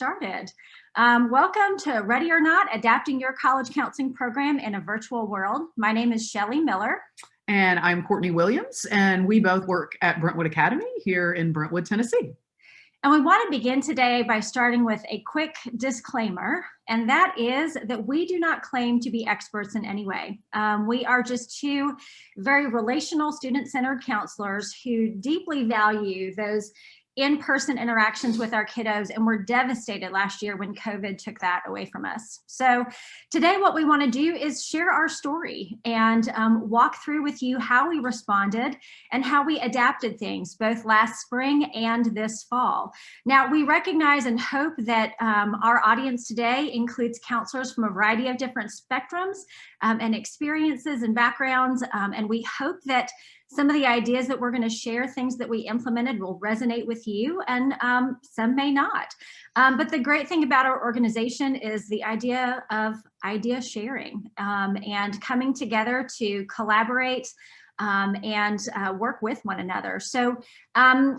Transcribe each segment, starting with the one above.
Started. Welcome to Ready or Not, Adapting Your College Counseling Program in a Virtual World. My name is Shelley Miller. And I'm Courtney Williams, and we both work at Brentwood Academy here in Brentwood, Tennessee. And we want to begin today by starting with a quick disclaimer, and that is that we do not claim to be experts in any way. We are just two very relational, student-centered counselors who deeply value those in-person interactions with our kiddos, and were devastated last year when COVID took that away from us. So today what we want to do is share our story and walk through with you how we responded and how we adapted things both last spring and this fall. Now, we recognize and hope that our audience today includes counselors from a variety of different spectrums and experiences and backgrounds, and we hope that some of the ideas that we're going to share, things that we implemented, will resonate with you, and some may not. But the great thing about our organization is the idea of idea sharing and coming together to collaborate and work with one another. So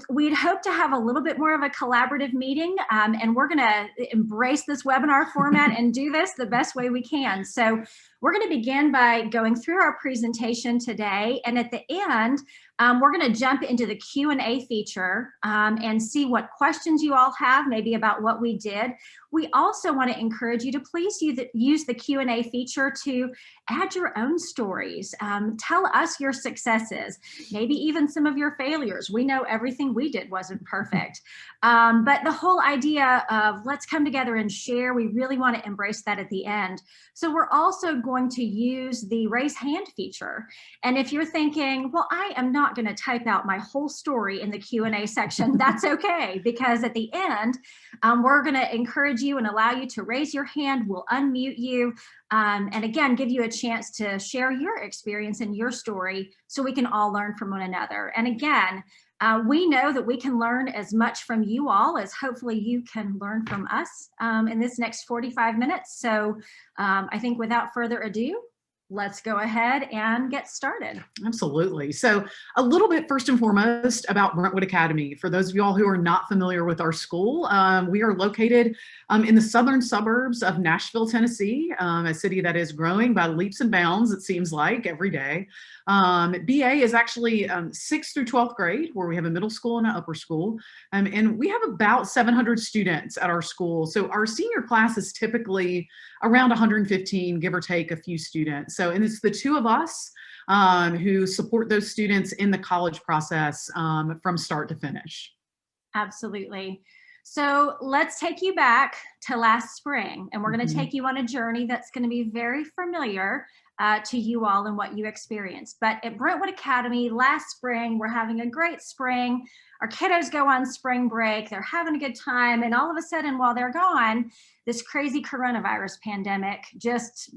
we'd hope to have a little bit more of a collaborative meeting, and we're going to embrace this webinar format and do this the best way we can. So we're going to begin by going through our presentation today, and at the end, we're going to jump into the Q&A feature and see what questions you all have, maybe about what we did. We also want to encourage you to please use the Q&A feature to add your own stories. Tell us your successes, maybe even some of your failures. We know everything we did wasn't perfect. But the whole idea of let's come together and share, we really want to embrace that at the end. So we're also going to use the raise hand feature. And if you're thinking, well, I am not going to type out my whole story in the Q&A section, that's okay, because at the end, we're going to encourage you and allow you to raise your hand. We'll unmute you and again, give you a chance to share your experience and your story so we can all learn from one another. And again, we know that we can learn as much from you all as hopefully you can learn from us in this next 45 minutes. So I think without further ado, let's go ahead and get started. Absolutely. So a little bit first and foremost about Brentwood Academy. For those of you all who are not familiar with our school, we are located in the southern suburbs of Nashville, Tennessee, a city that is growing by leaps and bounds, it seems like, every day. BA is actually 6th through 12th grade, where we have a middle school and an upper school. And we have about 700 students at our school. So our senior class is typically around 115, give or take a few students. So, and it's the two of us who support those students in the college process from start to finish. Absolutely. So let's take you back to last spring, and we're going to take you on a journey that's going to be very familiar to you all and what you experienced. But at Brentwood Academy last spring, we're having a great spring. Our kiddos go on spring break, they're having a good time, and all of a sudden while they're gone, this crazy coronavirus pandemic just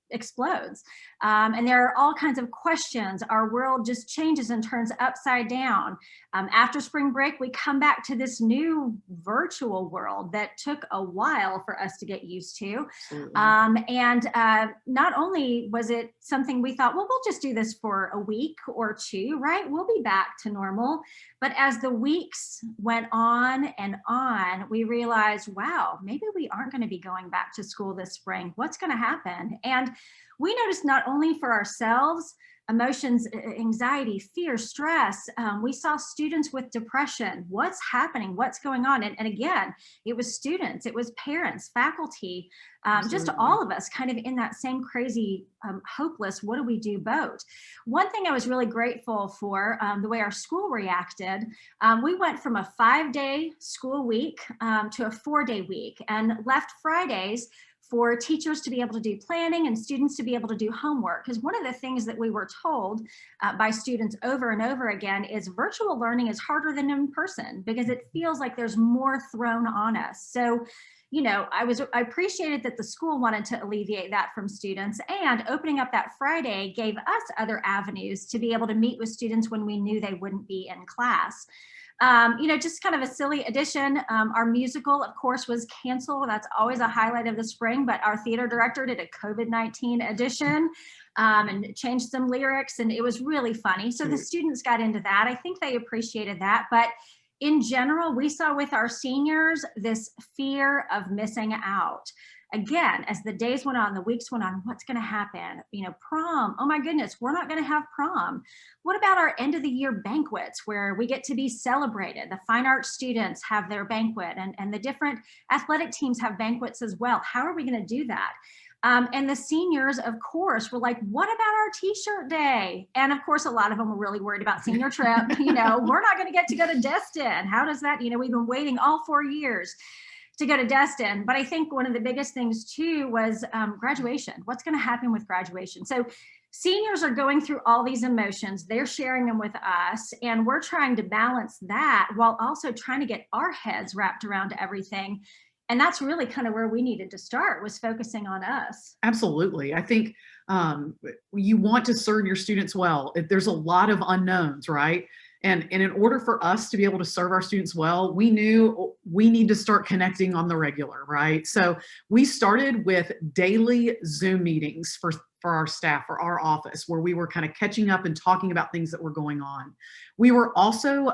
explodes. And there are all kinds of questions. Our world just changes and turns upside down. After spring break, we come back to this new virtual world that took a while for us to get used to. And not only was it something we thought, well, we'll just do this for a week or two, right? We'll be back to normal. But as the weeks went on and on, we realized, wow, maybe we aren't going to be going back to school this spring. What's going to happen? And we noticed not only for ourselves, emotions, anxiety, fear, stress. We saw students with depression. What's happening? What's going on? And again, it was students, it was parents, faculty, just all of us kind of in that same crazy, hopeless, what do we do boat? One thing I was really grateful for, the way our school reacted, we went from a 5-day school week to a 4-day week, and left Fridays for teachers to be able to do planning and students to be able to do homework. Because one of the things that we were told by students over and over again is virtual learning is harder than in person because it feels like there's more thrown on us. So, you know, I appreciated that the school wanted to alleviate that from students, and opening up that Friday gave us other avenues to be able to meet with students when we knew they wouldn't be in class. You know, just kind of a silly addition. Our musical, of course, was canceled. That's always a highlight of the spring, but our theater director did a COVID-19 edition and changed some lyrics, and it was really funny. So the students got into that. I think they appreciated that, but in general, we saw with our seniors this fear of missing out. Again, as the days went on, the weeks went on, what's going to happen? You know, prom. Oh my goodness, we're not going to have prom. What about our end of the year banquets where we get to be celebrated? The fine arts students have their banquet, and the different athletic teams have banquets as well. How are we going to do that? And the seniors, of course, were like, what about our t-shirt day? And of course, a lot of them were really worried about senior trip. You know, we're not going to get to go to Destin. How does that, you know, we've been waiting all 4 years to go to Destin. But I think one of the biggest things too was graduation. What's going to happen with graduation? So seniors are going through all these emotions. They're sharing them with us, and we're trying to balance that while also trying to get our heads wrapped around everything. And that's really kind of where we needed to start, was focusing on us. Absolutely. I think you want to serve your students well. There's a lot of unknowns, right? And in order for us to be able to serve our students well, we knew we need to start connecting on the regular, right? So we started with daily Zoom meetings for our staff, for our office, where we were kind of catching up and talking about things that were going on. We were also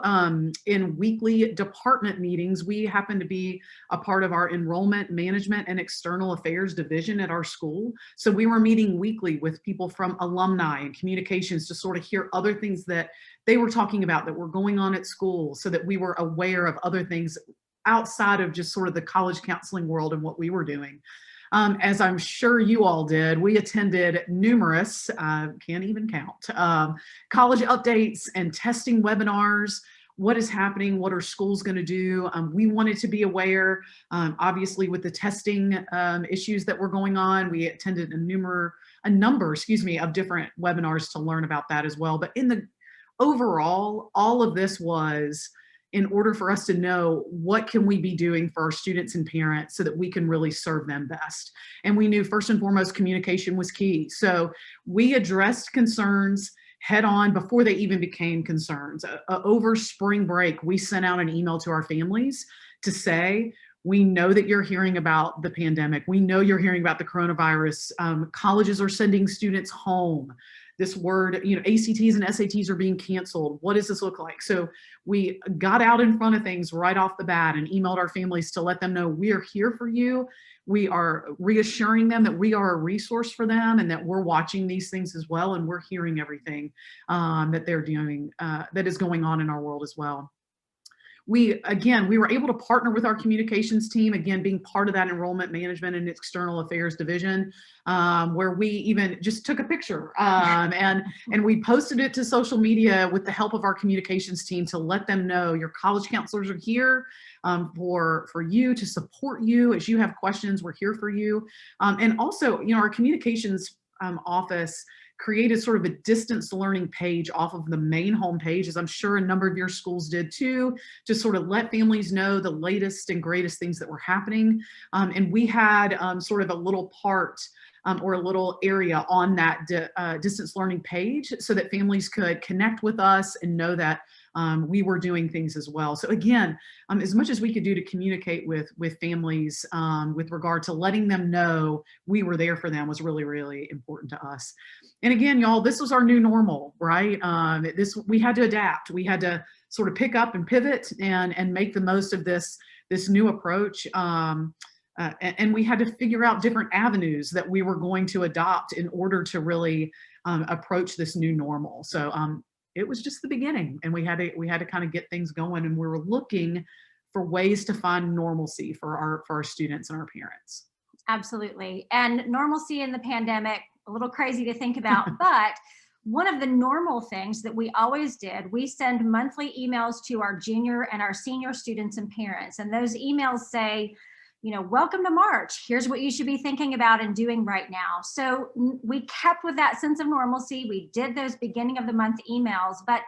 in weekly department meetings. We happen to be a part of our enrollment, management, and external affairs division at our school. So we were meeting weekly with people from alumni and communications to sort of hear other things that they were talking about that were going on at school, so that we were aware of other things outside of just sort of the college counseling world and what we were doing. As I'm sure you all did, we attended numerous, can't even count, college updates and testing webinars. What is happening? What are schools going to do? We wanted to be aware, obviously, with the testing issues that were going on. We attended a number, of different webinars to learn about that as well. But in the overall, all of this was in order for us to know what can we be doing for our students and parents so that we can really serve them best. And we knew first and foremost, communication was key. So we addressed concerns head on before they even became concerns. Over spring break, we sent out an email to our families to say, we know that you're hearing about the pandemic. We know you're hearing about the coronavirus. Colleges are sending students home. This word, you know, ACTs and SATs are being canceled. What does this look like? So we got out in front of things right off the bat and emailed our families to let them know we are here for you. We are reassuring them that we are a resource for them and that we're watching these things as well. And we're hearing everything that they're doing, that is going on in our world as well. We were able to partner with our communications team, again, being part of that enrollment management and external affairs division, where we even just took a picture and we posted it to social media with the help of our communications team to let them know your college counselors are here for you, to support you as you have questions. We're here for you. And also, you know, our communications office created sort of a distance learning page off of the main homepage, as I'm sure a number of your schools did too, to sort of let families know the latest and greatest things that were happening. And we had sort of a little part or a little area on that distance learning page so that families could connect with us and know that we were doing things as well. So again, as much as we could do to communicate with families with regard to letting them know we were there for them was really, really important to us. And again, y'all, this was our new normal, right? We had to adapt. We had to sort of pick up and pivot and make the most of this new approach. And we had to figure out different avenues that we were going to adopt in order to really approach this new normal. So it was just the beginning, and we had to kind of get things going, and we were looking for ways to find normalcy for our students and our parents. Absolutely. And normalcy in the pandemic, a little crazy to think about, but one of the normal things that we always did, we send monthly emails to our junior and our senior students and parents. And those emails say, you know, welcome to March. Here's what you should be thinking about and doing right now. So we kept with that sense of normalcy. We did those beginning of the month emails, but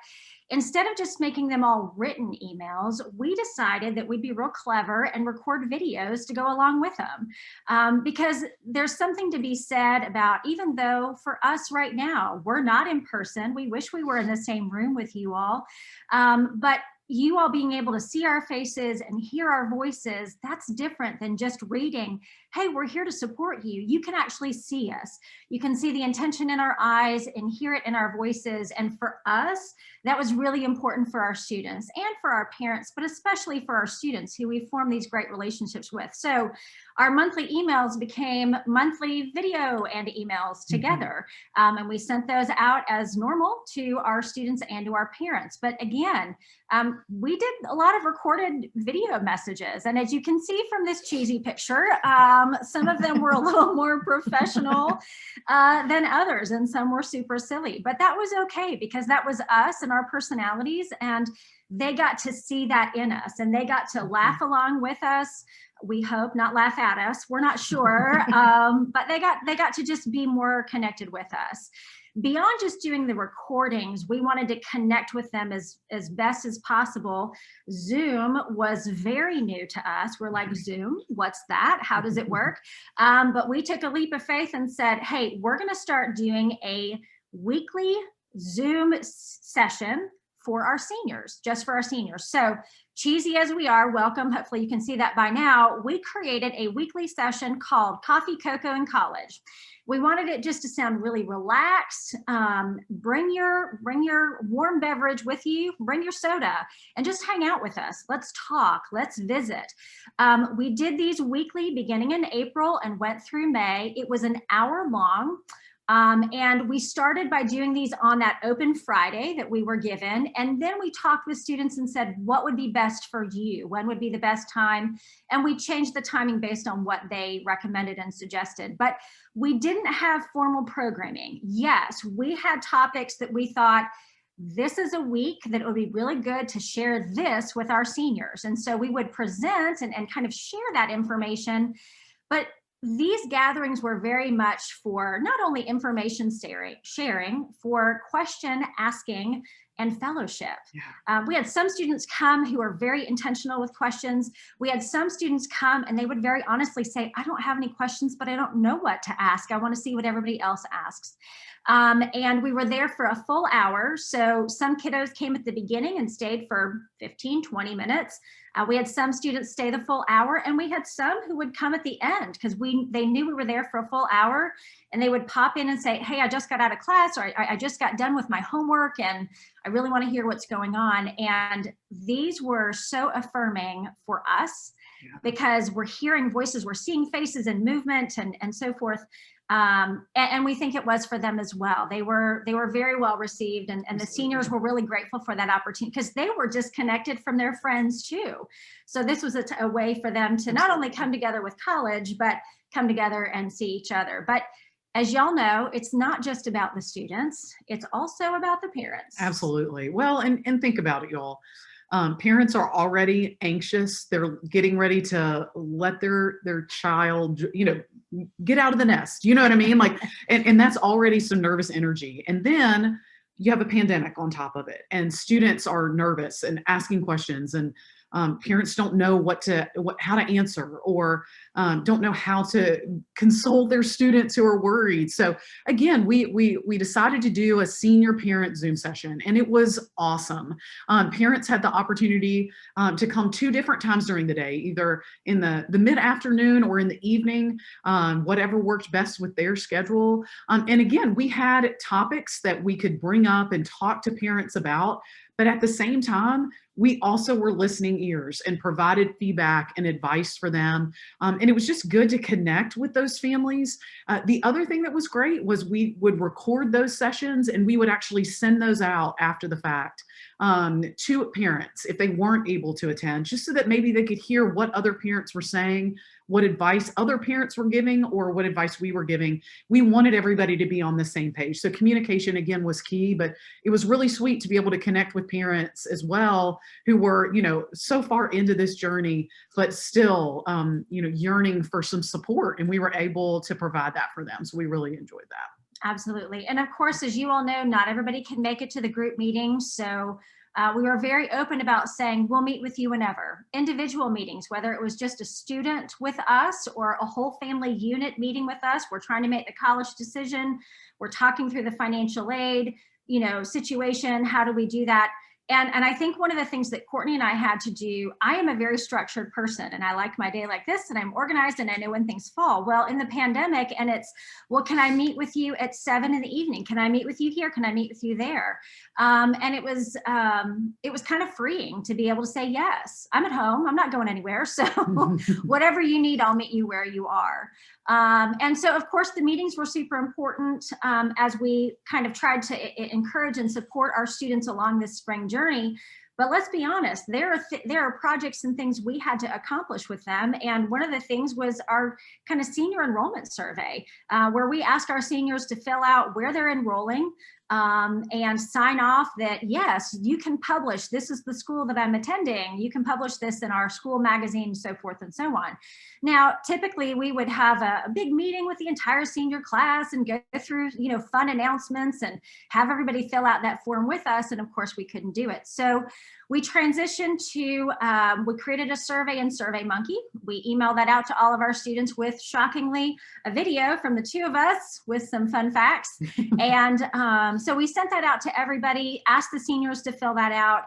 instead of just making them all written emails, we decided that we'd be real clever and record videos to go along with them. Because there's something to be said about, even though for us right now, we're not in person, we wish we were in the same room with you all, but you all being able to see our faces and hear our voices, that's different than just reading, hey, we're here to support you. You can actually see us. You can see the intention in our eyes and hear it in our voices. And for us, that was really important for our students and for our parents, but especially for our students who we form these great relationships with. So our monthly emails became monthly video and emails together. And we sent those out as normal to our students and to our parents. But again, we did a lot of recorded video messages. And as you can see from this cheesy picture, some of them were a little more professional than others, and some were super silly. But that was okay, because that was us and our personalities, and they got to see that in us, and they got to laugh along with us. We hope, not laugh at us. We're not sure, but they got to just be more connected with us. Beyond just doing the recordings, we wanted to connect with them as best as possible. Zoom was very new to us. We're like, Zoom, what's that? How does it work? But we took a leap of faith and said, hey, we're gonna start doing a weekly Zoom session for our seniors, just for our seniors. So cheesy as we are, welcome, hopefully you can see that by now, we created a weekly session called Coffee, Cocoa, and College. We wanted it just to sound really relaxed. Bring your warm beverage with you, bring your soda, and just hang out with us. Let's talk, let's visit. We did these weekly beginning in April and went through May. It was an hour long. And we started by doing these on that open Friday that we were given. And then we talked with students and said, what would be best for you? When would be the best time? And we changed the timing based on what they recommended and suggested. But we didn't have formal programming. Yes, we had topics that we thought, this is a week that it would be really good to share this with our seniors. And so we would present and kind of share that information. But these gatherings were very much for not only information sharing, for question asking and fellowship. Yeah. We had some students come who are very intentional with questions. We had some students come and they would very honestly say, I don't have any questions, but I don't know what to ask. I want to see what everybody else asks. And we were there for a full hour. So some kiddos came at the beginning and stayed for 15, 20 minutes. We had some students stay the full hour, and we had some who would come at the end because they knew we were there for a full hour, and they would pop in and say, hey, I just got out of class, or I just got done with my homework and I really want to hear what's going on. And these were so affirming for us because we're hearing voices, we're seeing faces and movement and so forth. And we think it was for them as well. They were very well received, and the seniors were really grateful for that opportunity because they were disconnected from their friends too. So this was a way for them to not only come together with college, but come together and see each other. But as y'all know, it's not just about the students, it's also about the parents. Absolutely. Well, and think about it, y'all. Parents are already anxious. They're getting ready to let their child, get out of the nest. You know what I mean? Like, and that's already some nervous energy. And then you have a pandemic on top of it, and students are nervous and asking questions, and parents don't know how to answer, or don't know how to console their students who are worried. So again, we decided to do a senior parent Zoom session, and it was awesome. Parents had the opportunity to come 2 different times during the day, either in the mid-afternoon or in the evening, whatever worked best with their schedule. And again, we had topics that we could bring up and talk to parents about, but at the same time, we also were listening ears and provided feedback and advice for them. And it was just good to connect with those families. The other thing that was great was we would record those sessions, and we would actually send those out after the fact to parents if they weren't able to attend, just so that maybe they could hear what other parents were saying, what advice other parents were giving, or what advice we were giving. We wanted everybody to be on the same page. So communication, again, was key, but it was really sweet to be able to connect with parents as well, who were, so far into this journey, but still, yearning for some support. And we were able to provide that for them. So we really enjoyed that. Absolutely. And of course, as you all know, not everybody can make it to the group meetings. So we were very open about saying, we'll meet with you whenever. Individual meetings, whether it was just a student with us or a whole family unit meeting with us, we're trying to make the college decision. We're talking through the financial aid, situation. How do we do that? And I think one of the things that Courtney and I had to do, I am a very structured person and I like my day like this and I'm organized and I know when things fall. Well, in the pandemic, and it's, well, can I meet with you at 7 in the evening? Can I meet with you here? Can I meet with you there? And it was kind of freeing to be able to say, yes, I'm at home. I'm not going anywhere. So whatever you need, I'll meet you where you are. And so, of course, the meetings were super important as we kind of tried to encourage and support our students along this spring journey. But let's be honest, there are projects and things we had to accomplish with them. And one of the things was our kind of senior enrollment survey, where we asked our seniors to fill out where they're enrolling and sign off that, yes, you can publish, this is the school that I'm attending, you can publish this in our school magazine, so forth and so on. Now, typically we would have a big meeting with the entire senior class and go through, you know, fun announcements and have everybody fill out that form with us. And of course we couldn't do it. So we transitioned to, we created a survey in SurveyMonkey. We emailed that out to all of our students with, shockingly, a video from the two of us with some fun facts. And so we sent that out to everybody, asked the seniors to fill that out.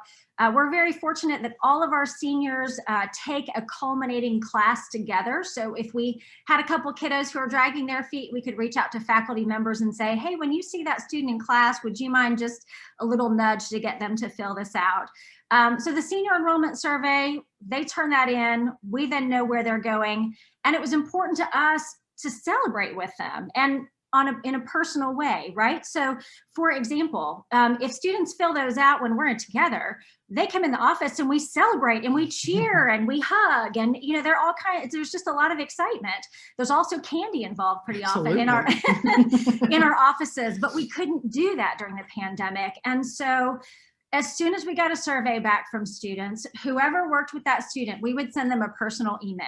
We're very fortunate that all of our seniors take a culminating class together. So if we had a couple kiddos who are dragging their feet, we could reach out to faculty members and say, hey, when you see that student in class, would you mind just a little nudge to get them to fill this out? So the senior enrollment survey, they turn that in, we then know where they're going. And it was important to us to celebrate with them and in a personal way, right? So for example, if students fill those out when we're together, they come in the office and we celebrate and we cheer and we hug and, you know, they're all there's just a lot of excitement. There's also candy involved pretty often in our in our offices, but we couldn't do that during the pandemic. And so as soon as we got a survey back from students, whoever worked with that student, we would send them a personal email.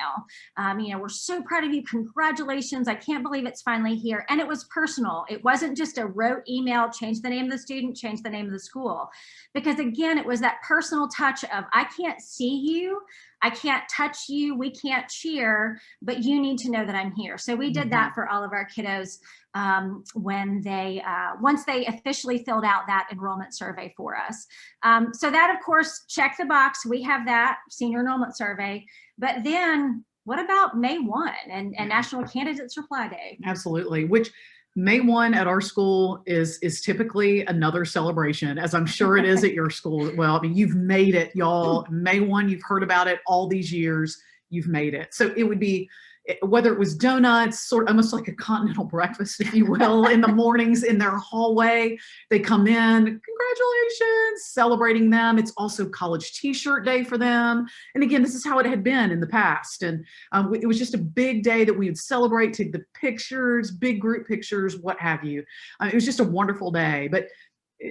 You know, we're so proud of you. Congratulations. I can't believe it's finally here. And it was personal. It wasn't just a rote email, change the name of the student, change the name of the school. Because again, it was that personal touch of, I can't see you, I can't touch you, we can't cheer, but you need to know that I'm here. So we did that for all of our kiddos when they, once they officially filled out that enrollment survey for us. So that, of course, check the box. We have that senior enrollment survey, but then what about May 1 and National Candidates Reply Day? Absolutely, which May 1 at our school is typically another celebration, as I'm sure it is at your school as well. I mean, you've made it, y'all. May 1, you've heard about it all these years, you've made it. So it would be, whether it was donuts, sort of almost like a continental breakfast, if you will, in the mornings in their hallway. They come in, congratulations, celebrating them. It's also college t-shirt day for them. And again, this is how it had been in the past. And it was just a big day that we would celebrate, take the pictures, big group pictures, what have you. It was just a wonderful day. But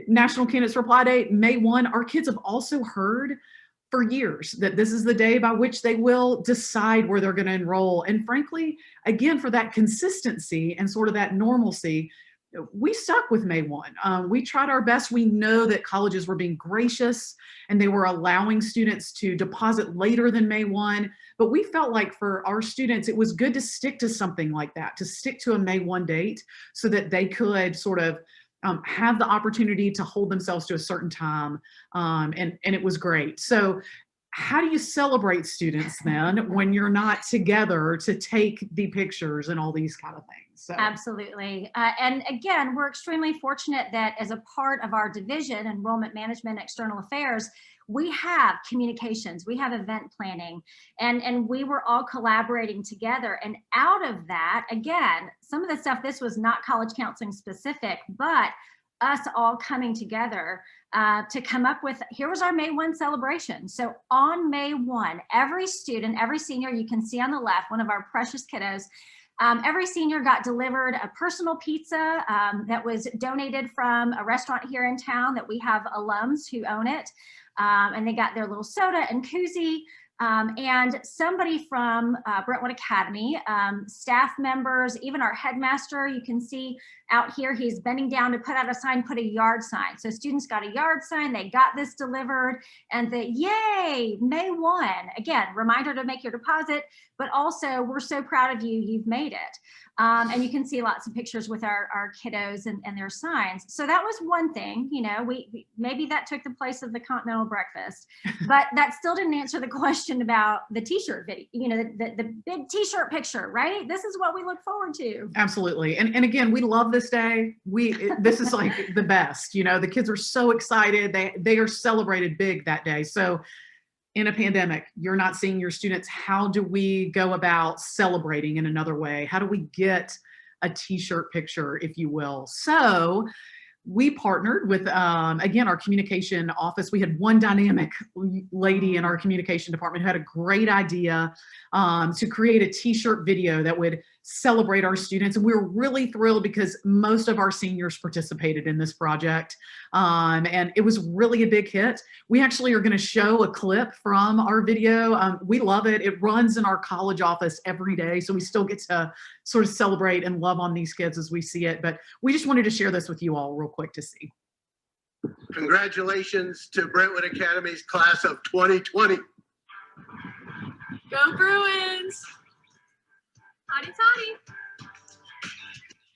National Candidates Reply Day, May 1, our kids have also heard for years that this is the day by which they will decide where they're going to enroll. And frankly, again, for that consistency and sort of that normalcy, we stuck with May 1. We tried our best. We know that colleges were being gracious and they were allowing students to deposit later than May 1. But we felt like for our students, it was good to stick to something like that, to stick to a May 1 date so that they could sort of have the opportunity to hold themselves to a certain time. And it was great. So how do you celebrate students then when you're not together to take the pictures and all these kind of things? So. Absolutely. And again, we're extremely fortunate that as a part of our division, Enrollment Management, External Affairs, we have communications, we have event planning, and we were all collaborating together. And out of that, again, some of the stuff, this was not college counseling specific, but us all coming together to come up with, here was our May 1 celebration. So on May 1, every student, every senior, you can see on the left, one of our precious kiddos, every senior got delivered a personal pizza that was donated from a restaurant here in town that we have alums who own it. And they got their little soda and koozie. And somebody from Brentwood Academy, staff members, even our headmaster, you can see out here, he's bending down to put out a sign, put a yard sign. So students got a yard sign, they got this delivered, and the yay, May 1. Again, reminder to make your deposit, but also we're so proud of you, you've made it. And you can see lots of pictures with our kiddos and their signs. So that was one thing, you know, we maybe that took the place of the continental breakfast, but that still didn't answer the question about the t-shirt video, you know, the big t-shirt picture, right? This is what we look forward to. Absolutely. And again, we love this day. This is like the best, you know, the kids are so excited. They are celebrated big that day. So in a pandemic, you're not seeing your students. How do we go about celebrating in another way? How do we get a t-shirt picture, if you will? So we partnered with, again, our communication office. We had one dynamic lady in our communication department who had a great idea to create a t-shirt video that would celebrate our students. And we were really thrilled because most of our seniors participated in this project. And it was really a big hit. We actually are going to show a clip from our video. We love it. It runs in our college office every day. So we still get to sort of celebrate and love on these kids as we see it. But we just wanted to share this with you all real quick to see. Congratulations to Brentwood Academy's class of 2020. Go Bruins! Toddy toddy!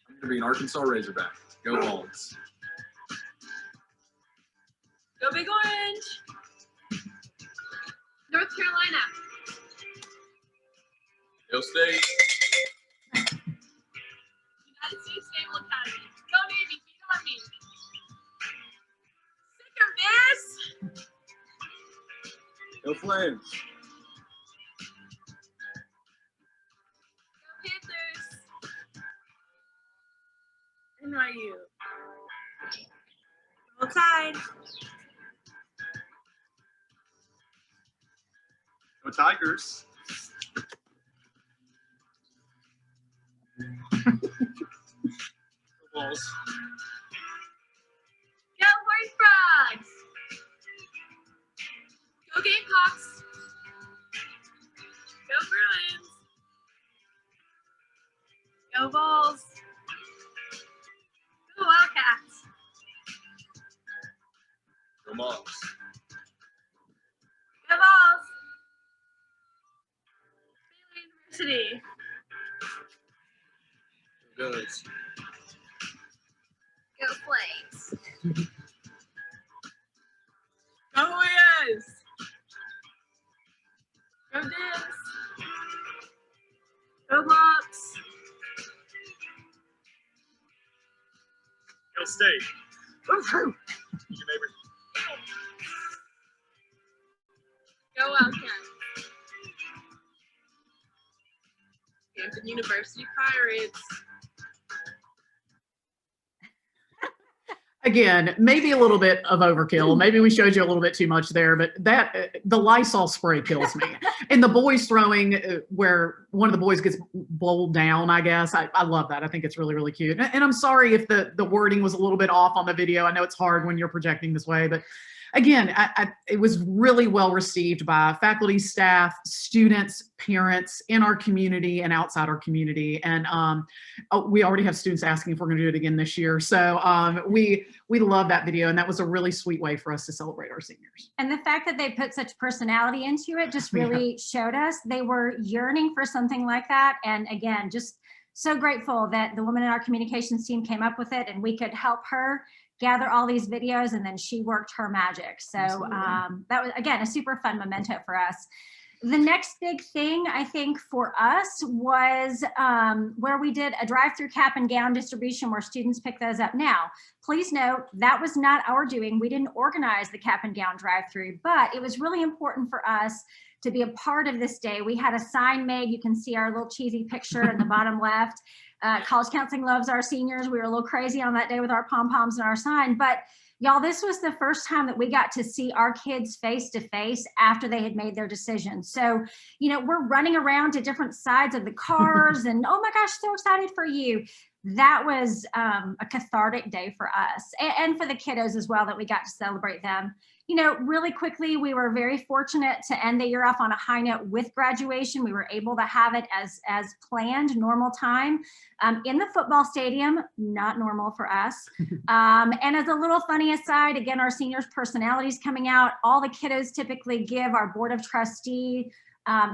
I'm going to be an Arkansas Razorback. Go Hogs. Go Big Orange! North Carolina! Go State. United States Naval Academy! Go Navy! Beat on me! Sick of this! Go Flames. Go Panthers! NYU! Go Tide! Go Tigers. Go Bulls. Go Horned Frogs! Go Gamecocks! Go Bruins! Go Bulls! Go Wildcats! Go Moms. Go Balls! Baylor University! Go Goats. Go Flames! Go Warriors! Go Dibs! Go Mops! Go State. Woohoo! Your neighbor. Go Wildcats! Hampton University Pirates! Again, maybe a little bit of overkill. Maybe we showed you a little bit too much there, but the Lysol spray kills me. And the boys throwing where one of the boys gets bowled down, I guess. I love that. I think it's really, really cute. And I'm sorry if the wording was a little bit off on the video. I know it's hard when you're projecting this way, but again, it was really well received by faculty, staff, students, parents in our community and outside our community. And we already have students asking if we're going to do it again this year. So we love that video, and that was a really sweet way for us to celebrate our seniors. And the fact that they put such personality into it just really showed us they were yearning for something like that. And again, just so grateful that the woman in our communications team came up with it and we could help her gather all these videos, and then she worked her magic. So that was, again, a super fun memento for us. The next big thing, I think, for us was where we did a drive-through cap and gown distribution where students pick those up. Now, please note, that was not our doing. We didn't organize the cap and gown drive-through, but it was really important for us to be a part of this day. We had a sign made. You can see our little cheesy picture in the bottom left. College Counseling loves our seniors. We were a little crazy on that day with our pom-poms and our sign, but y'all, this was the first time that we got to see our kids face to face after they had made their decision. So, you know, we're running around to different sides of the cars and, oh my gosh, so excited for you. That was a cathartic day for us and for the kiddos as well, that we got to celebrate them. You know, really quickly, we were very fortunate to end the year off on a high note with graduation. We were able to have it as planned, normal time, in the football stadium, not normal for us. And as a little funny aside, again, our seniors' personalities coming out, all the kiddos typically give our board of trustee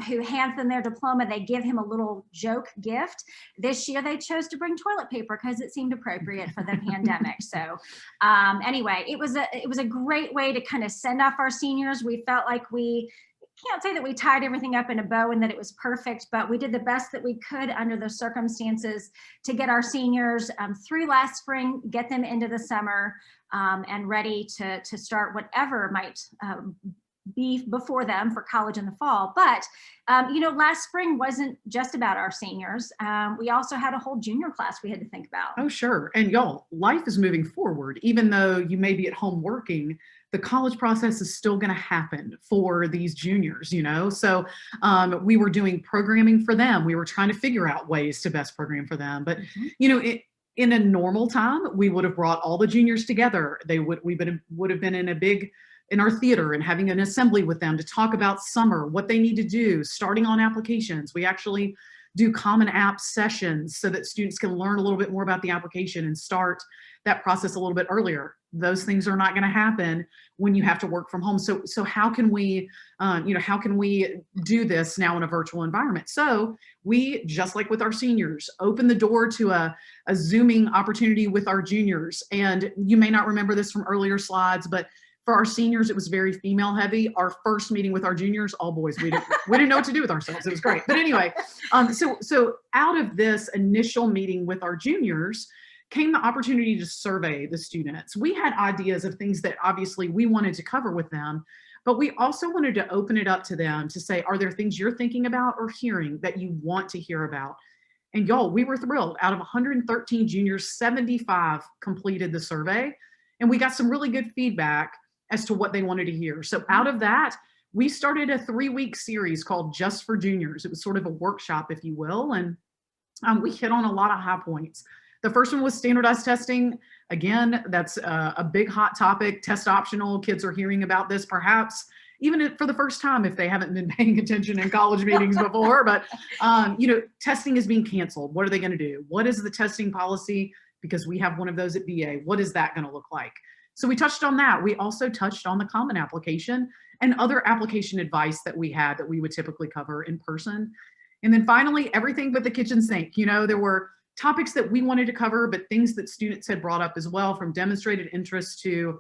who hands them their diploma. They give him a little joke gift. This year they chose to bring toilet paper because it seemed appropriate for the pandemic. So anyway, it was a great way to kind of send off our seniors. We felt like we can't say that we tied everything up in a bow and that it was perfect, but we did the best that we could under the circumstances to get our seniors through last spring, get them into the summer, and ready to start whatever might be before them for college in the fall. But last spring wasn't just about our seniors. We also had a whole junior class we had to think about. Oh, sure. And y'all, life is moving forward. Even though you may be at home working, the college process is still going to happen for these juniors, So we were doing programming for them. We were trying to figure out ways to best program for them. But, in a normal time, we would have brought all the juniors together. We would have been in our theater and having an assembly with them to talk about summer, what they need to do, starting on applications. We actually do common app sessions so that students can learn a little bit more about the application and start that process a little bit earlier. Those things are not going to happen when you have to work from home. So how can we do this now in a virtual environment? So we, just like with our seniors, open the door to a Zooming opportunity with our juniors. And you may not remember this from earlier slides, but for our seniors, it was very female heavy. Our first meeting with our juniors, all boys. We didn't know what to do with ourselves. It was great. But anyway, so out of this initial meeting with our juniors came the opportunity to survey the students. We had ideas of things that obviously we wanted to cover with them, but we also wanted to open it up to them to say, are there things you're thinking about or hearing that you want to hear about? And y'all, we were thrilled. Out of 113 juniors, 75 completed the survey, and we got some really good feedback as to what they wanted to hear. So out of that, we started a 3-week series called Just for Juniors. It was sort of a workshop, if you will, and we hit on a lot of high points. The first one was standardized testing. Again, that's a big hot topic, test optional. Kids are hearing about this perhaps even for the first time if they haven't been paying attention in college meetings before, but testing is being canceled. What are they gonna do? What is the testing policy? Because we have one of those at BA. What is that gonna look like? So we touched on that. We also touched on the common application and other application advice that we had that we would typically cover in person. And then finally, everything but the kitchen sink. There were topics that we wanted to cover, but things that students had brought up as well, from demonstrated interest to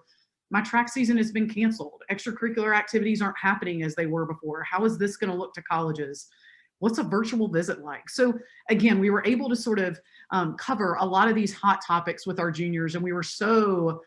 my track season has been canceled. Extracurricular activities aren't happening as they were before. How is this going to look to colleges? What's a virtual visit like? So again, we were able to sort of cover a lot of these hot topics with our juniors, and we were so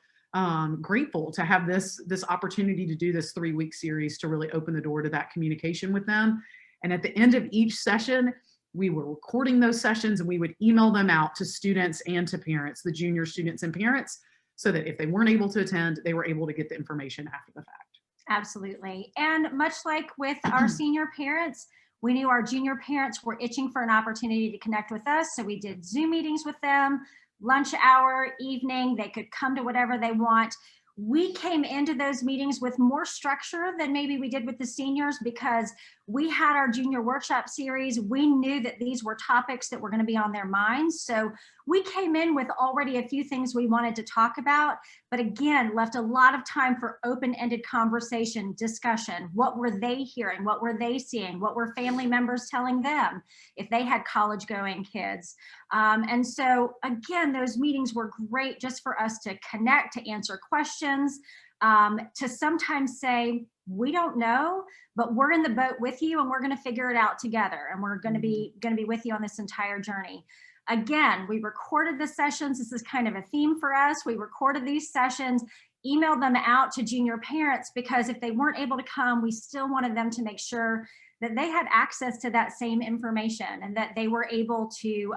grateful to have this opportunity to do this 3-week series to really open the door to that communication with them. And at the end of each session, we were recording those sessions and we would email them out to students and to parents, the junior students and parents, so that if they weren't able to attend, they were able to get the information after the fact. Absolutely. And much like with our senior parents, we knew our junior parents were itching for an opportunity to connect with us. So we did Zoom meetings with them, lunch hour, evening, they could come to whatever they want. We came into those meetings with more structure than maybe we did with the seniors because we had our junior workshop series. We knew that these were topics that were going to be on their minds. So we came in with already a few things we wanted to talk about, but again, left a lot of time for open-ended conversation, discussion. What were they hearing? What were they seeing? What were family members telling them if they had college-going kids? And so again, those meetings were great just for us to connect, to answer questions, to sometimes say, we don't know, but we're in the boat with you and we're going to figure it out together. And we're going to be with you on this entire journey. Again, we recorded the sessions. This is kind of a theme for us. We recorded these sessions, emailed them out to junior parents, because if they weren't able to come, we still wanted them to make sure that they had access to that same information and that they were able to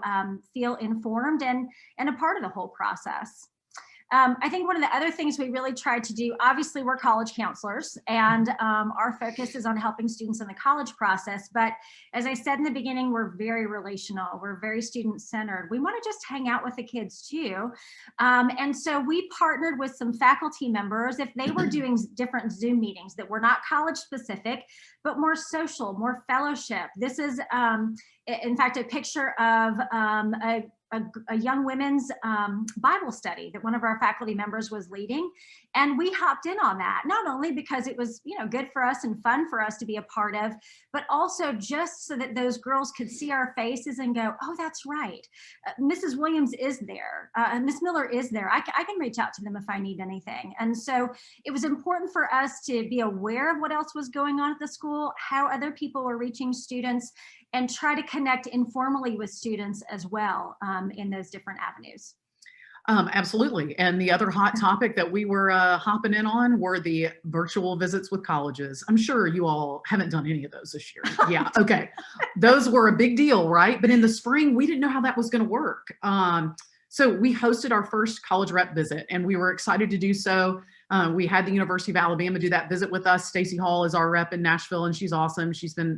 feel informed and a part of the whole process. I think one of the other things we really tried to do, obviously we're college counselors and our focus is on helping students in the college process. But as I said in the beginning, we're very relational. We're very student centered. We want to just hang out with the kids too. And so we partnered with some faculty members if they were doing different Zoom meetings that were not college specific, but more social, more fellowship. This is in fact, a picture of a young women's Bible study that one of our faculty members was leading. And we hopped in on that, not only because it was, good for us and fun for us to be a part of, but also just so that those girls could see our faces and go, oh, that's right. Mrs. Williams is there. Miss Miller is there. I can reach out to them if I need anything. And so it was important for us to be aware of what else was going on at the school, how other people were reaching students, and try to connect informally with students as well in those different avenues. Absolutely. And the other hot topic that we were hopping in on were the virtual visits with colleges. I'm sure you all haven't done any of those this year. Yeah, okay. Those were a big deal, right? But in the spring, we didn't know how that was going to work. So we hosted our first college rep visit, and we were excited to do so. We had the University of Alabama do that visit with us. Stacy Hall is our rep in Nashville, and she's awesome. She's been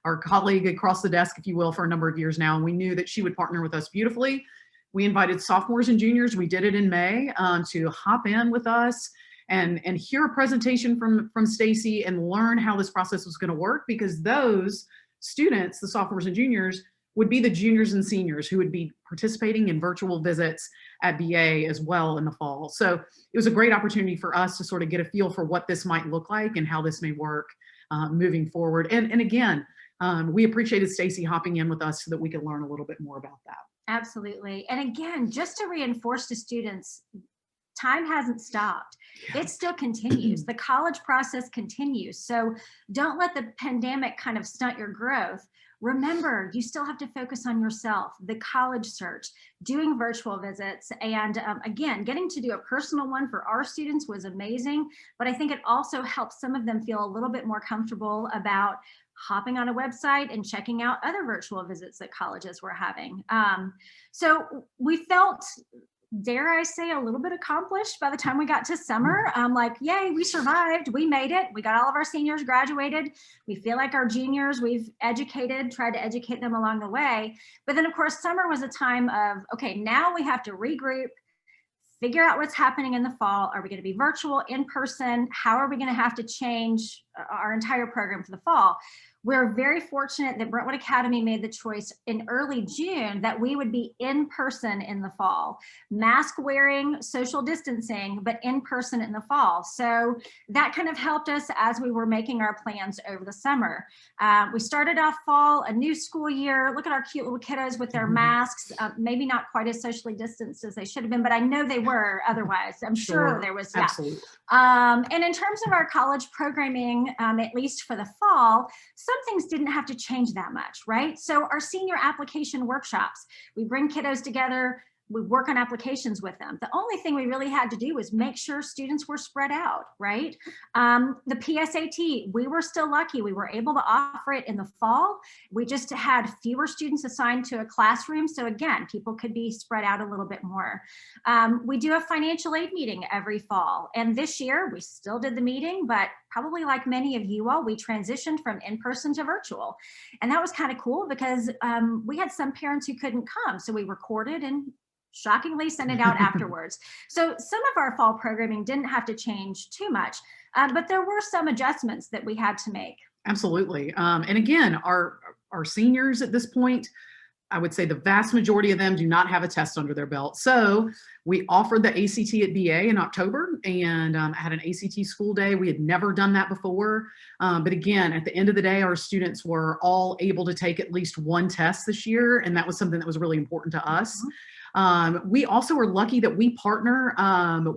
our colleague across the desk, if you will, for a number of years now. And we knew that she would partner with us beautifully. We invited sophomores and juniors. We did it in May to hop in with us and hear a presentation from Stacy and learn how this process was going to work, because those students, the sophomores and juniors, would be the juniors and seniors who would be participating in virtual visits at BA as well in the fall. So it was a great opportunity for us to sort of get a feel for what this might look like and how this may work moving forward. And again, we appreciated Stacy hopping in with us so that we could learn a little bit more about that. Absolutely. And again, just to reinforce to students, time hasn't stopped. It still continues. The college process continues. So don't let the pandemic kind of stunt your growth. Remember, you still have to focus on yourself, the college search, doing virtual visits. And again, getting to do a personal one for our students was amazing, but I think it also helps some of them feel a little bit more comfortable about hopping on a website and checking out other virtual visits that colleges were having. So we felt, dare I say, a little bit accomplished by the time we got to summer. Like, yay, we survived, we made it. We got all of our seniors graduated. We feel like our juniors, we've tried to educate them along the way. But then of course, summer was a time of, okay, now we have to regroup, figure out what's happening in the fall. Are we going to be virtual, in person? How are we going to have to change our entire program for the fall? We're very fortunate that Brentwood Academy made the choice in early June that we would be in person in the fall, mask wearing, social distancing, but in person in the fall. So that kind of helped us as we were making our plans over the summer. We started off fall, a new school year. Look at our cute little kiddos with their masks, maybe not quite as socially distanced as they should have been, but I know they were otherwise. I'm sure there was, absolutely. And in terms of our college programming, at least for the fall, some things didn't have to change that much, right? So our senior application workshops, we bring kiddos together, we work on applications with them. The only thing we really had to do was make sure students were spread out, right? The PSAT, we were still lucky. We were able to offer it in the fall. We just had fewer students assigned to a classroom. So again, people could be spread out a little bit more. We do a financial aid meeting every fall. And this year we still did the meeting, but probably like many of you all, we transitioned from in-person to virtual. And that was kind of cool because we had some parents who couldn't come. So we recorded and shockingly send it out afterwards. So some of our fall programming didn't have to change too much, but there were some adjustments that we had to make. Absolutely. And again, our seniors at this point, I would say the vast majority of them do not have a test under their belt. So we offered the ACT at BA in October and had an ACT school day. We had never done that before. But again, at the end of the day, our students were all able to take at least one test this year. And that was something that was really important to us. We also are lucky that we partner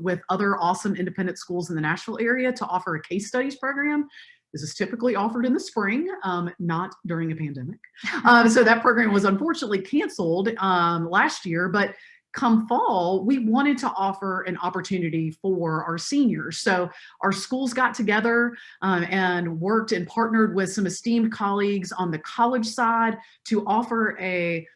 with other awesome independent schools in the Nashville area to offer a case studies program. This is typically offered in the spring, not during a pandemic. So that program was unfortunately canceled last year, but come fall, we wanted to offer an opportunity for our seniors. So our schools got together and worked and partnered with some esteemed colleagues on the college side to offer a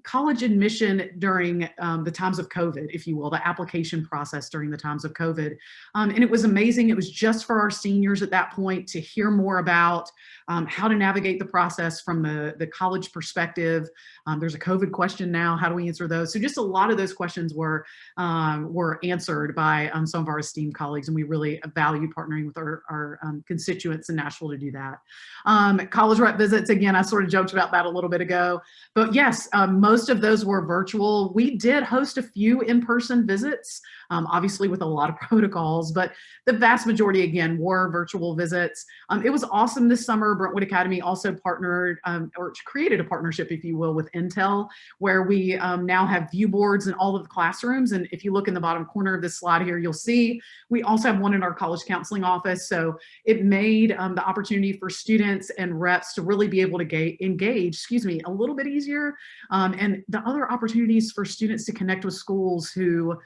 college admission during the times of COVID, if you will, the application process during the times of COVID. And it was amazing. It was just for our seniors at that point to hear more about how to navigate the process from the college perspective. There's a COVID question now. How do we answer those? So just a lot of those questions were answered by some of our esteemed colleagues, and we really value partnering with our constituents in Nashville to do that. College rep visits, again, I sort of joked about that a little bit ago, but yes, most of those were virtual. We did host a few in-person visits, obviously with a lot of protocols, but the vast majority, again, were virtual visits. It was awesome this summer. Brentwood Academy also partnered or created a partnership, if you will, with Intel, where we now have view boards in all of the classrooms. And if you look in the bottom corner of this slide here, you'll see we also have one in our college counseling office. So it made the opportunity for students and reps to really be able to engage, a little bit easier. And the other opportunities for students to connect with schools who,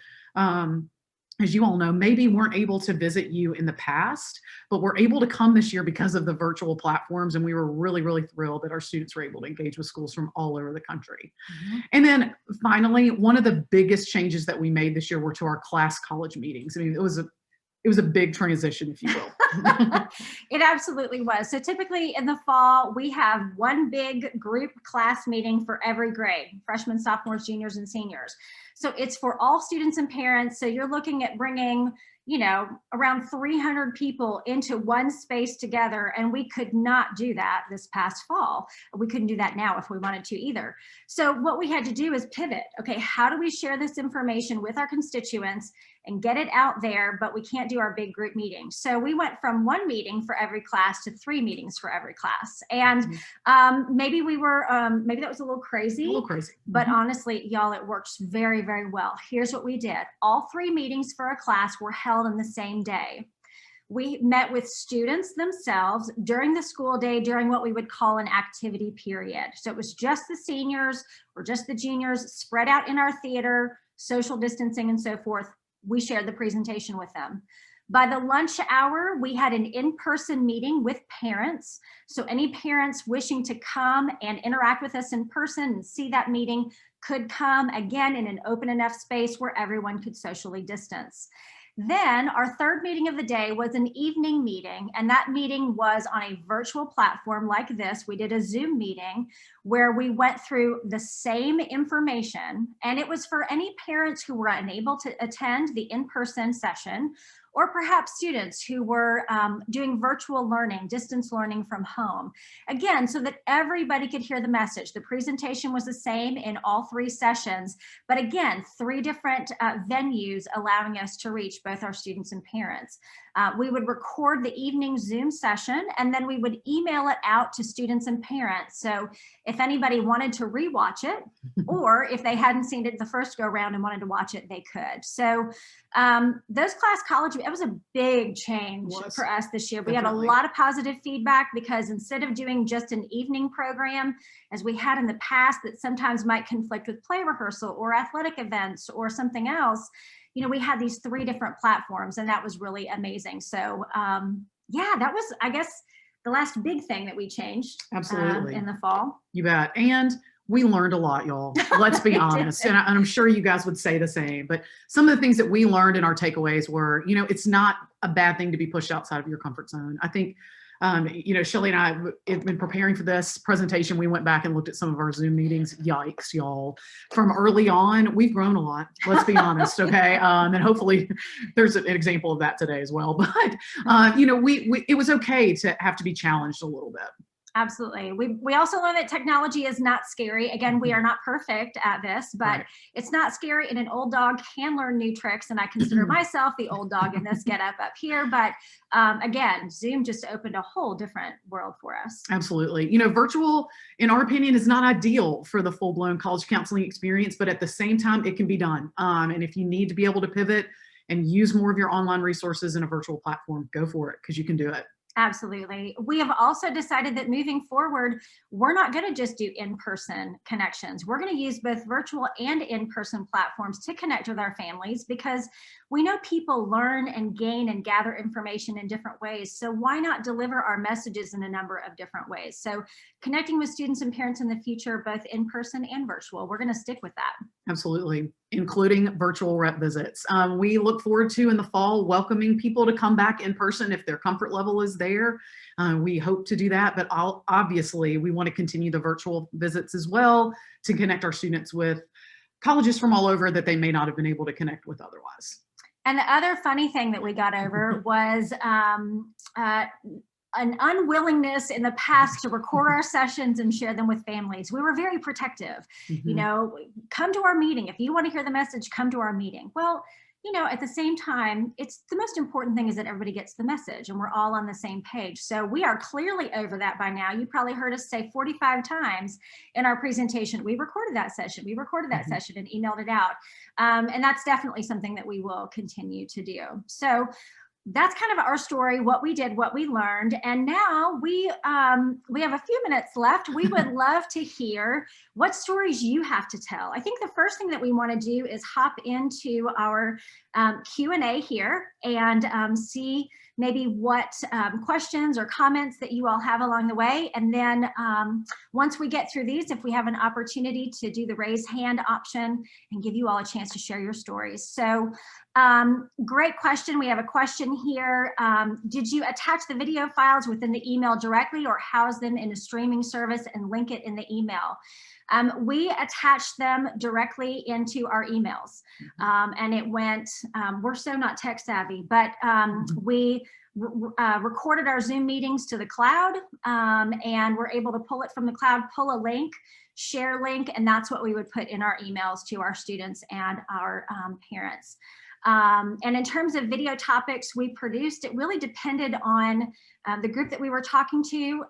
as you all know, maybe weren't able to visit you in the past, but were able to come this year because of the virtual platforms. And we were really, really thrilled that our students were able to engage with schools from all over the country. Mm-hmm. And then finally, one of the biggest changes that we made this year were to our class college meetings. I mean, it was a big transition, if you will. It absolutely was. So typically in the fall, we have one big group class meeting for every grade, freshmen, sophomores, juniors, and seniors. So it's for all students and parents. So you're looking at bringing, around 300 people into one space together. And we could not do that this past fall. We couldn't do that now if we wanted to either. So what we had to do is pivot. Okay, how do we share this information with our constituents and get it out there, but we can't do our big group meetings. So we went from one meeting for every class to 3 meetings for every class. And maybe that was a little crazy. But honestly, y'all, it works very, very well. Here's what we did. All 3 meetings for a class were held on the same day. We met with students themselves during the school day, during what we would call an activity period. So it was just the seniors or just the juniors spread out in our theater, social distancing and so forth. We shared the presentation with them. By the lunch hour, we had an in-person meeting with parents. So any parents wishing to come and interact with us in person and see that meeting could come, again, in an open enough space where everyone could socially distance. Then our third meeting of the day was an evening meeting, and that meeting was on a virtual platform like this. We did a Zoom meeting where we went through the same information, and it was for any parents who were unable to attend the in-person session, or perhaps students who were doing virtual learning, distance learning from home. Again, so that everybody could hear the message. The presentation was the same in all 3 sessions, but again, 3 different venues allowing us to reach both our students and parents. We would record the evening Zoom session, and then we would email it out to students and parents. So if anybody wanted to rewatch it, or if they hadn't seen it the first go around and wanted to watch it, they could. So those class college, it was a big change for us this year. We had a lot of positive feedback because instead of doing just an evening program, as we had in the past that sometimes might conflict with play rehearsal or athletic events or something else, we had these 3 different platforms, and that was really amazing. So yeah, that was, I guess, the last big thing that we changed in the fall. You bet. And we learned a lot, y'all. Let's be honest. And I'm sure you guys would say the same. But some of the things that we learned in our takeaways were, it's not a bad thing to be pushed outside of your comfort zone. I think, Shelley and I have been preparing for this presentation. We went back and looked at some of our Zoom meetings. Yikes, y'all. From early on, we've grown a lot. Let's be honest, okay? And hopefully there's an example of that today as well. But, it was okay to have to be challenged a little bit. Absolutely. We also learned that technology is not scary. Again, we are not perfect at this, but it's not scary, and an old dog can learn new tricks. And I consider myself the old dog in this getup up here. But again, Zoom just opened a whole different world for us. Absolutely. Virtual, in our opinion, is not ideal for the full-blown college counseling experience, but at the same time, it can be done. And if you need to be able to pivot and use more of your online resources in a virtual platform, go for it, because you can do it. Absolutely. We have also decided that moving forward, we're not going to just do in-person connections. We're going to use both virtual and in-person platforms to connect with our families, because we know people learn and gain and gather information in different ways. So why not deliver our messages in a number of different ways? So connecting with students and parents in the future, both in person and virtual, we're going to stick with that. Absolutely, including virtual rep visits. We look forward to, in the fall, welcoming people to come back in person if their comfort level is there. We hope to do that, but obviously we want to continue the virtual visits as well to connect our students with colleges from all over that they may not have been able to connect with otherwise. And the other funny thing that we got over was an unwillingness in the past to record our sessions and share them with families. We were very protective. You know, come to our meeting. If you want to hear the message, come to our meeting. Well, you know, at the same time, it's the most important thing is that everybody gets the message and we're all on the same page. So we are clearly over that by now. You probably heard us say 45 times in our presentation, we recorded that session, we recorded that session and emailed it out. And that's definitely something that we will continue to do. So that's kind of our story, what we did, what we learned. And now we have a few minutes left. We would love to hear what stories you have to tell. I think the first thing that we want to do is hop into our Q&A here and see maybe what questions or comments that you all have along the way. And then once we get through these, if we have an opportunity to do the raise hand option and give you all a chance to share your stories. So great question. We have a question here. Did you attach the video files within the email directly or house them in a streaming service and link it in the email? We attached them directly into our emails and it went, we're so not tech savvy, but we recorded our Zoom meetings to the cloud and we're able to pull it from the cloud, pull a link, share link, and that's what we would put in our emails to our students and our parents. And in terms of video topics we produced, it really depended on the group that we were talking to,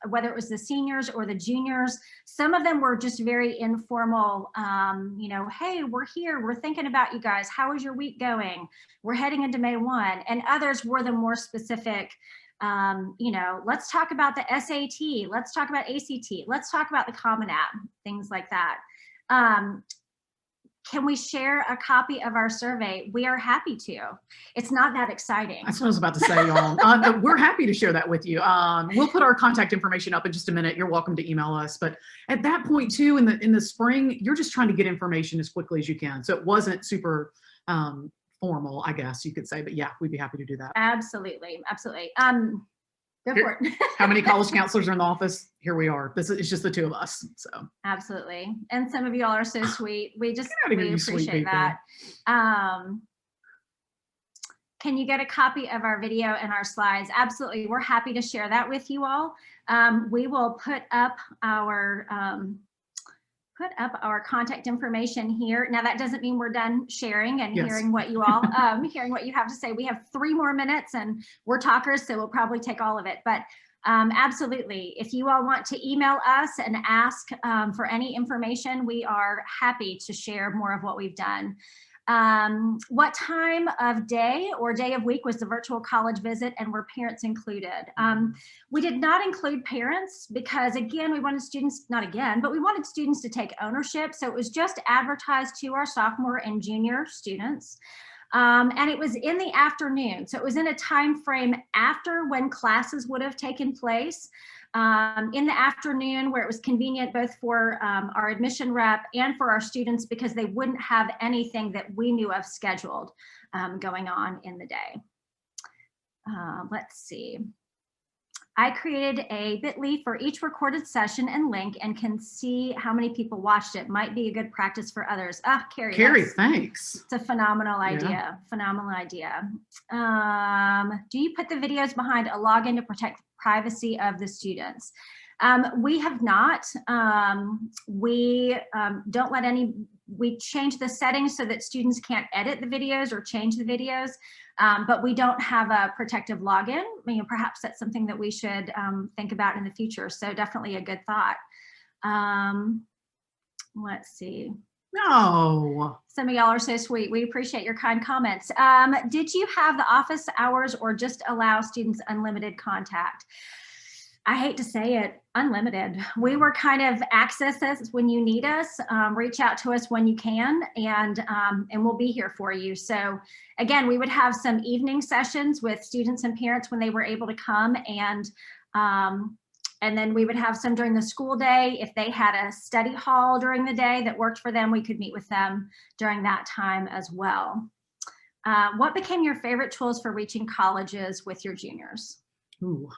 whether it was the seniors or the juniors. Some of them were just very informal, you know, hey, we're here, we're thinking about you guys. How is your week going? We're heading into May 1. And others were the more specific, you know, let's talk about the SAT, let's talk about ACT, let's talk about the Common App, things like that. Can we share a copy of our survey? We are happy to. It's not that exciting. That's what I was about to say, y'all. We're happy to share that with you. We'll put our contact information up in just a minute. You're welcome to email us. But at that point too, in the spring, you're just trying to get information as quickly as you can. So it wasn't super formal, I guess you could say. But yeah, we'd be happy to do that. Absolutely, absolutely. Go for it. How many college counselors are in the office? Here we are. It's just the two of us. So absolutely. And some of you all are so sweet. We appreciate that. Can you get a copy of our video and our slides? Absolutely. We're happy to share that with you all. We will put up our contact information here. Now that doesn't mean we're done sharing and hearing what you all, hearing what you have to say. We have 3 more minutes and we're talkers, so we'll probably take all of it. But absolutely, if you all want to email us and ask for any information, we are happy to share more of what we've done. What time of day or day of week was the virtual college visit and were parents included? We did not include parents because again, we wanted students, not again, but we wanted students to take ownership. So it was just advertised to our sophomore and junior students. And it was in the afternoon. So it was in a time frame after when classes would have taken place. In the afternoon where it was convenient both for our admission rep and for our students because they wouldn't have anything that we knew of scheduled going on in the day. Let's see. I created a bit.ly for each recorded session and link and can see how many people watched it. Might be a good practice for others. Ah, Carrie, thanks. It's a phenomenal idea. Phenomenal idea. Do you put the videos behind a login to protect privacy of the students? We have not. We don't let we change the settings so that students can't edit the videos or change the videos, but we don't have a protective login. I mean, perhaps that's something that we should think about in the future. So definitely a good thought. Let's see. No. Some of y'all are so sweet. We appreciate your kind comments. Did you have the office hours or just allow students unlimited contact? I hate to say it, unlimited. We were kind of access us when you need us, reach out to us when you can, and we'll be here for you. So again, we would have some evening sessions with students and parents when they were able to come, and then we would have some during the school day. If they had a study hall during the day that worked for them, we could meet with them during that time as well. What became your favorite tools for reaching colleges with your juniors? Ooh.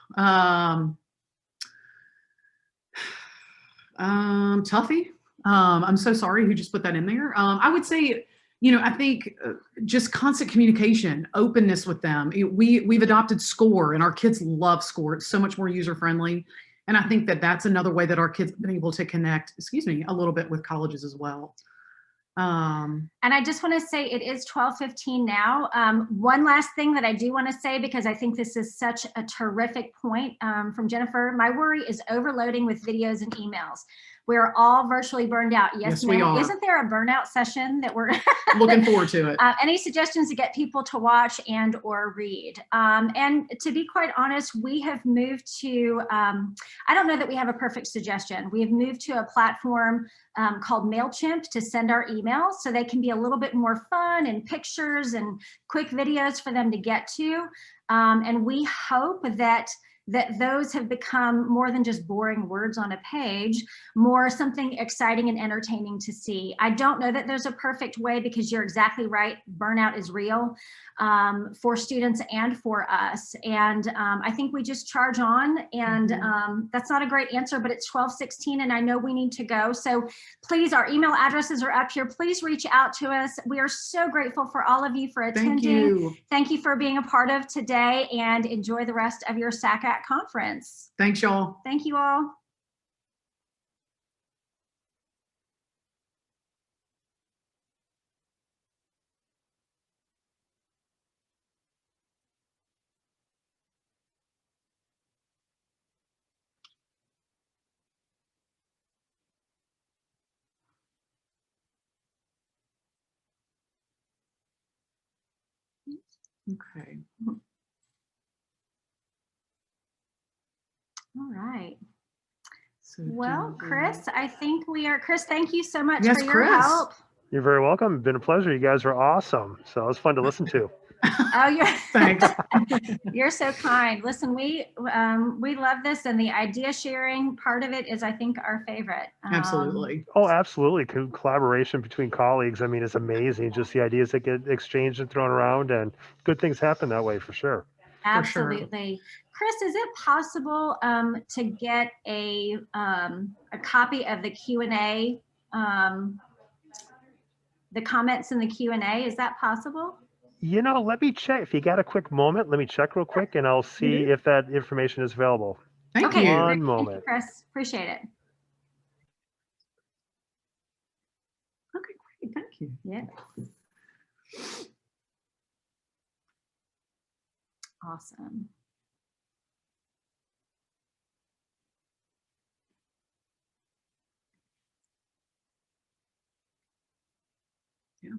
Tuffy. I'm so sorry who just put that in there. I would say, I think just constant communication, openness with them. We've adopted SCORE, and our kids love SCORE. It's so much more user-friendly. And I think that that's another way that our kids have been able to connect, a little bit with colleges as well. And I just want to say it is 12:15 now. One last thing that I do want to say, because I think this is such a terrific point from Jennifer. My worry is overloading with videos and emails. We're all virtually burned out. Yes, we are. Isn't there a burnout session that we're looking forward to it? Any suggestions to get people to watch and or read? And to be quite honest, we have moved to, I don't know that we have a perfect suggestion. We have moved to a platform called MailChimp to send our emails, so they can be a little bit more fun and pictures and quick videos for them to get to. And we hope that those have become more than just boring words on a page, more something exciting and entertaining to see. I don't know that there's a perfect way, because you're exactly right. Burnout is real for students and for us. And I think we just charge on, and that's not a great answer, but it's 12:16 and I know we need to go. So please, our email addresses are up here. Please reach out to us. We are so grateful for all of you for attending. Thank you. Thank you for being a part of today, and enjoy the rest of your SACAT conference. Thanks, y'all. Thank you all. Okay. All right. So Well, Chris, I think we are. Chris, thank you so much Yes, for your Chris. help. You're very welcome. It's been a pleasure. You guys were awesome. So it was fun to listen to. Oh, you're Thanks. You're so kind. Listen, we love this, and the idea sharing part of it is, I think, our favorite. Absolutely. Oh, absolutely. Collaboration between colleagues, I mean, it's amazing. Just the ideas that get exchanged and thrown around, and good things happen that way for sure. Absolutely. Chris, is it possible to get a copy of the Q&A, the comments in the Q&A? Is that possible? Let me check. If you got a quick moment, let me check real quick, and I'll see if that information is available. Thank Okay, you. One moment. Thank you, Chris. Appreciate it. Okay, great. Thank you. Yeah. Awesome. Yeah.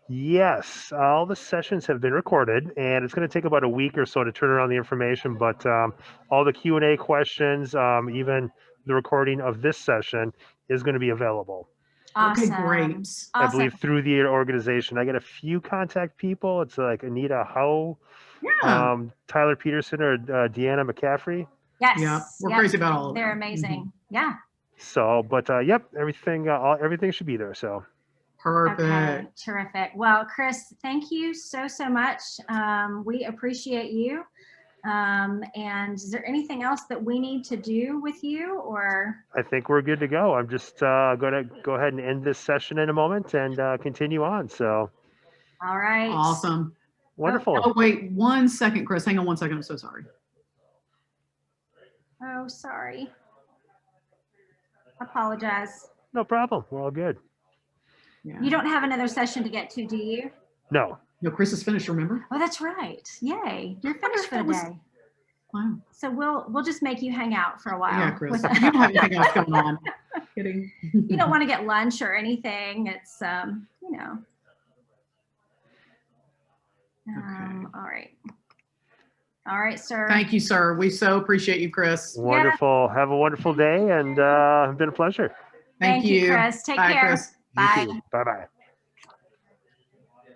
Yes, all the sessions have been recorded, and it's going to take about a week or so to turn around the information, but all the Q&A questions, even the recording of this session is going to be available. Awesome. Okay, great. Awesome. I believe through the organization. I got a few contact people. It's like Anita Howe, Yeah. Tyler Peterson, or Deanna McCaffrey. Yes. Yeah. We're Yep. crazy about all of them. They're amazing. Yeah. So, but yep, everything should be there. So. Perfect. Okay, terrific. Well, Chris, thank you so much. We appreciate you. And is there anything else that we need to do with you, or? I think we're good to go. I'm just going to go ahead and end this session in a moment and continue on. So All right. Awesome. wonderful. Oh, wait 1 second, Chris. Hang on 1 second. I'm so sorry. Oh, sorry. Apologize. No problem. We're all good. Yeah. You don't have another session to get to, do you? No. No, Chris is finished, remember? Oh, that's right. Yay. You're finished for the day. Wow. So we'll just make you hang out for a while. Yeah, Chris. with- You don't have anything else going on. Kidding. You don't want to get lunch or anything. It's, you know. All right. All right, sir. Thank you, sir. We so appreciate you, Chris. Wonderful. Have a wonderful day, and it's been a pleasure. Thank you. Chris. Take Bye, care. Chris. You Bye. too. Bye-bye.